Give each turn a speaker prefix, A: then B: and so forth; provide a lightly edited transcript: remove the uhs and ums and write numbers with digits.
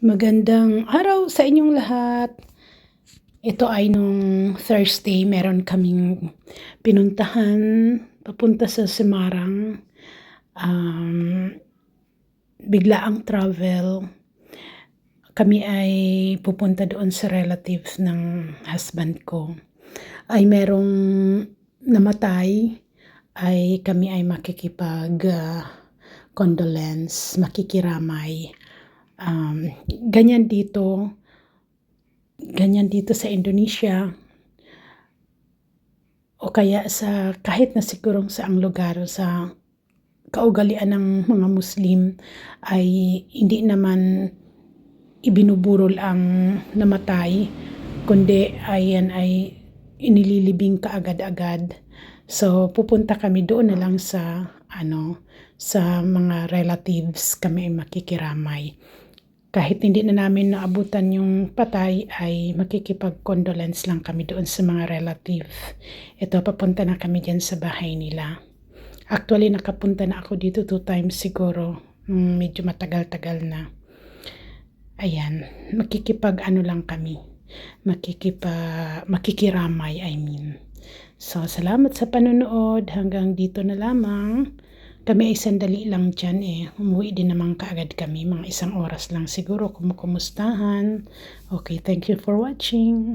A: Magandang araw sa inyong lahat. Ito ay nung Thursday, meron kaming pinuntahan papunta sa Semarang. Biglaang travel. Kami ay pupunta doon sa relatives ng husband ko. Ay merong namatay, ay kami ay condolence, makikiramay. Ganyan dito sa Indonesia o kaya sa kahit na sigurong saang lugar sa kaugalian ng mga Muslim ay hindi naman ibinuburol ang namatay, kundi ayan ay inililibing kaagad-agad. So pupunta kami doon na lang sa sa mga relatives kami ay makikiramay. Kahit hindi na namin naabutan yung patay, ay makikipag-condolence lang kami doon sa mga relative. Ito, papunta na kami dyan sa bahay nila. Actually, nakapunta na ako dito 2 times siguro. Medyo matagal-tagal na. Ayan, lang kami. Makikiramay, I mean. So, salamat sa panonood. Hanggang dito na lamang. Kami ay sandali lang dyan Umuwi din naman kaagad kami. Mga 1 oras lang siguro kumustahan. Okay, thank you for watching.